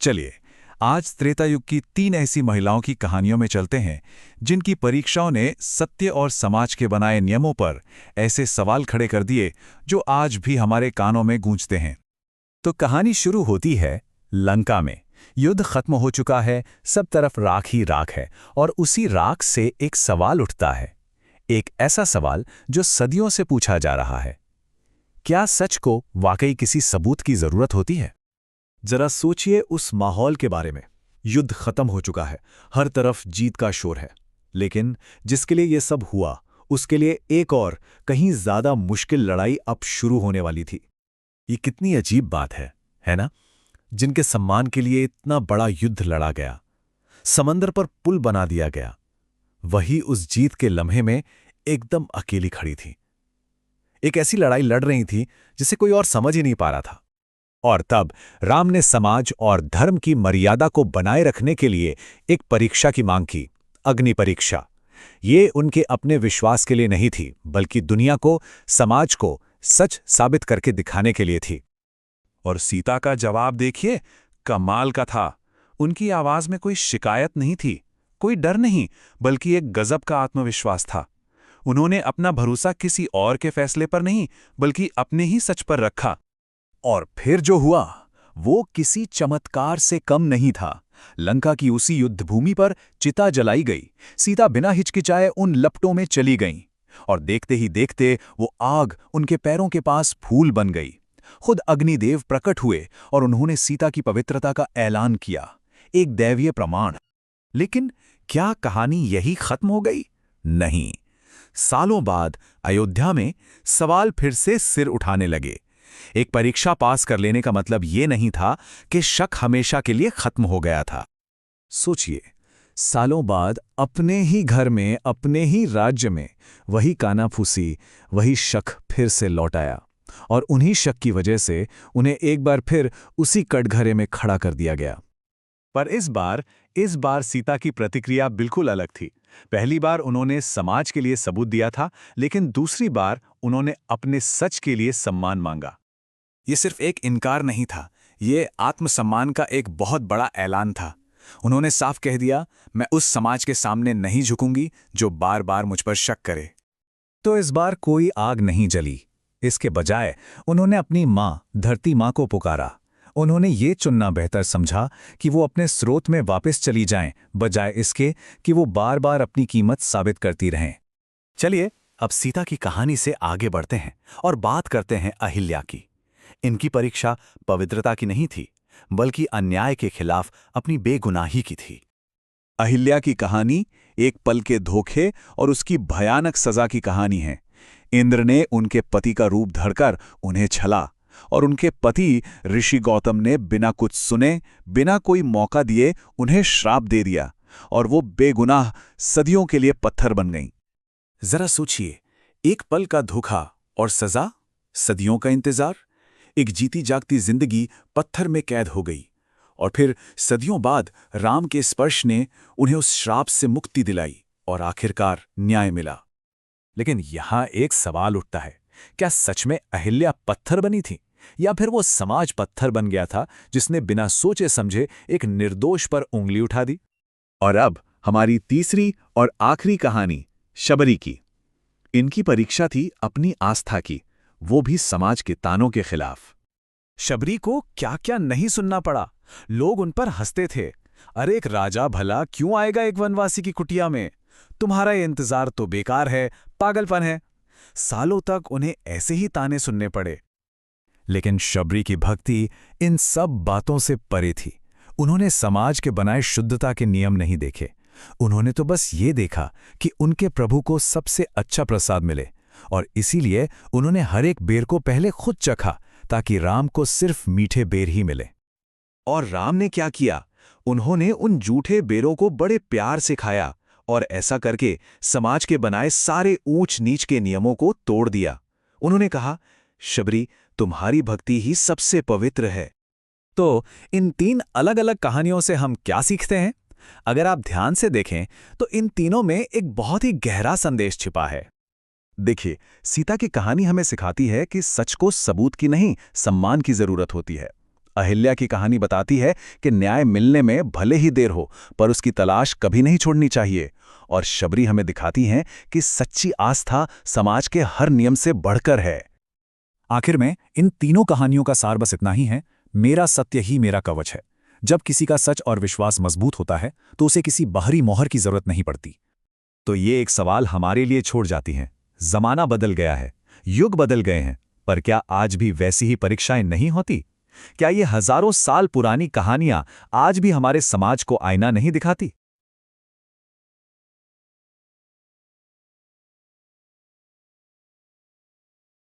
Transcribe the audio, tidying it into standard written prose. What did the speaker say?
चलिए, आज त्रेता युग की 3 ऐसी महिलाओं की कहानियों में चलते हैं जिनकी परीक्षाओं ने सत्य और समाज के बनाए नियमों पर ऐसे सवाल खड़े कर दिए जो आज भी हमारे कानों में गूंजते हैं। तो कहानी शुरू होती है लंका में। युद्ध खत्म हो चुका है, सब तरफ राख ही राख है और उसी राख से एक सवाल उठता है। एक ऐसा सवाल जो सदियों से पूछा जा रहा है, क्या सच को वाकई किसी सबूत की जरूरत होती है? जरा सोचिए उस माहौल के बारे में। युद्ध खत्म हो चुका है, हर तरफ जीत का शोर है। लेकिन जिसके लिए ये सब हुआ, उसके लिए एक और कहीं ज्यादा मुश्किल लड़ाई अब शुरू होने वाली थी। ये कितनी अजीब बात है ना? जिनके सम्मान के लिए इतना बड़ा युद्ध लड़ा गया, समंदर पर पुल बना दिया गया, वही उस जीत के लम्हे में एकदम अकेली खड़ी थी। एक ऐसी लड़ाई लड़ रही थी जिसे कोई और समझ ही नहीं पा रहा था। और तब राम ने समाज और धर्म की मर्यादा को बनाए रखने के लिए एक परीक्षा की मांग की, अग्नि परीक्षा। ये उनके अपने विश्वास के लिए नहीं थी, बल्कि दुनिया को, समाज को सच साबित करके दिखाने के लिए थी। और सीता का जवाब देखिए, कमाल का था। उनकी आवाज में कोई शिकायत नहीं थी, कोई डर नहीं, बल्कि एक गजब का आत्मविश्वास था। उन्होंने अपना भरोसा किसी और के फैसले पर नहीं, बल्कि अपने ही सच पर रखा। और फिर जो हुआ वो किसी चमत्कार से कम नहीं था। लंका की उसी युद्धभूमि पर चिता जलाई गई। सीता बिना हिचकिचाए उन लपटों में चली गईं और देखते ही देखते वो आग उनके पैरों के पास फूल बन गई। खुद अग्निदेव प्रकट हुए और उन्होंने सीता की पवित्रता का ऐलान किया, एक दैवीय प्रमाण। लेकिन क्या कहानी यही खत्म हो गई? नहीं। सालों बाद अयोध्या में सवाल फिर से सिर उठाने लगे। एक परीक्षा पास कर लेने का मतलब ये नहीं था कि शक हमेशा के लिए खत्म हो गया था। सोचिए, सालों बाद अपने ही घर में, अपने ही राज्य में वही कानाफूसी, वही शक फिर से लौट आया और उन्हीं शक की वजह से उन्हें एक बार फिर उसी कटघरे में खड़ा कर दिया गया। पर इस बार सीता की प्रतिक्रिया बिल्कुल अलग थी। पहली बार उन्होंने समाज के लिए सबूत दिया था, लेकिन दूसरी बार उन्होंने अपने सच के लिए सम्मान मांगा। ये सिर्फ एक इनकार नहीं था, ये आत्मसम्मान का एक बहुत बड़ा ऐलान था। उन्होंने साफ कह दिया, मैं उस समाज के सामने नहीं झुकूंगी जो बार बार मुझ पर शक करे। तो इस बार कोई आग नहीं जली। इसके बजाय उन्होंने अपनी माँ, धरती माँ को पुकारा। उन्होंने ये चुनना बेहतर समझा कि वो अपने स्रोत में वापस चली जाएं, बजाय इसके कि वो बार बार अपनी कीमत साबित करती रहें। चलिए, अब सीता की कहानी से आगे बढ़ते हैं और बात करते हैं अहिल्या की। इनकी परीक्षा पवित्रता की नहीं थी, बल्कि अन्याय के खिलाफ अपनी बेगुनाही की थी। अहिल्या की कहानी एक पल के धोखे और उसकी भयानक सजा की कहानी है। इंद्र ने उनके पति का रूप धरकर उन्हें छला और उनके पति ऋषि गौतम ने बिना कुछ सुने, बिना कोई मौका दिए उन्हें श्राप दे दिया और वो बेगुनाह सदियों के लिए पत्थर बन गईं। जरा सोचिए, एक पल का धोखा और सजा, सदियों का इंतजार। एक जीती जागती जिंदगी पत्थर में कैद हो गई और फिर सदियों बाद राम के स्पर्श ने उन्हें उस श्राप से मुक्ति दिलाई और आखिरकार न्याय मिला। लेकिन यहां एक सवाल उठता है, क्या सच में अहिल्या पत्थर बनी थी या फिर वो समाज पत्थर बन गया था जिसने बिना सोचे समझे एक निर्दोष पर उंगली उठा दी? और अब हमारी तीसरी और आखिरी कहानी शबरी की। इनकी परीक्षा थी अपनी आस्था की, वो भी समाज के तानों के खिलाफ। शबरी को क्या क्या नहीं सुनना पड़ा। लोग उन पर हंसते थे, अरे एक राजा भला क्यों आएगा एक वनवासी की कुटिया में? तुम्हारा ये इंतजार तो बेकार है, पागलपन है। सालों तक उन्हें ऐसे ही ताने सुनने पड़े। लेकिन शबरी की भक्ति इन सब बातों से परे थी। उन्होंने समाज के बनाए शुद्धता के नियम नहीं देखे। उन्होंने तो बस ये देखा कि उनके प्रभु को सबसे अच्छा प्रसाद मिले और इसीलिए उन्होंने हर एक बेर को पहले खुद चखा ताकि राम को सिर्फ मीठे बेर ही मिले। और राम ने क्या किया? उन्होंने उन जूठे बेरों को बड़े प्यार से खाया और ऐसा करके समाज के बनाए सारे ऊंच नीच के नियमों को तोड़ दिया। उन्होंने कहा, शबरी, तुम्हारी भक्ति ही सबसे पवित्र है। तो इन 3 अलग अलग कहानियों से हम क्या सीखते हैं? अगर आप ध्यान से देखें तो इन तीनों में एक बहुत ही गहरा संदेश छिपा है। देखिए, सीता की कहानी हमें सिखाती है कि सच को सबूत की नहीं, सम्मान की जरूरत होती है। अहिल्या की कहानी बताती है कि न्याय मिलने में भले ही देर हो, पर उसकी तलाश कभी नहीं छोड़नी चाहिए। और शबरी हमें दिखाती हैं कि सच्ची आस्था समाज के हर नियम से बढ़कर है। आखिर में इन तीनों कहानियों का सार बस इतना ही है, मेरा सत्य ही मेरा कवच है। जब किसी का सच और विश्वास मजबूत होता है तो उसे किसी बाहरी मोहर की जरूरत नहीं पड़ती। तो ये एक सवाल हमारे लिए छोड़ जाती है। जमाना बदल गया है, युग बदल गए हैं, पर क्या आज भी वैसी ही परीक्षाएं नहीं होती? क्या ये हजारों साल पुरानी कहानियां आज भी हमारे समाज को आईना नहीं दिखाती?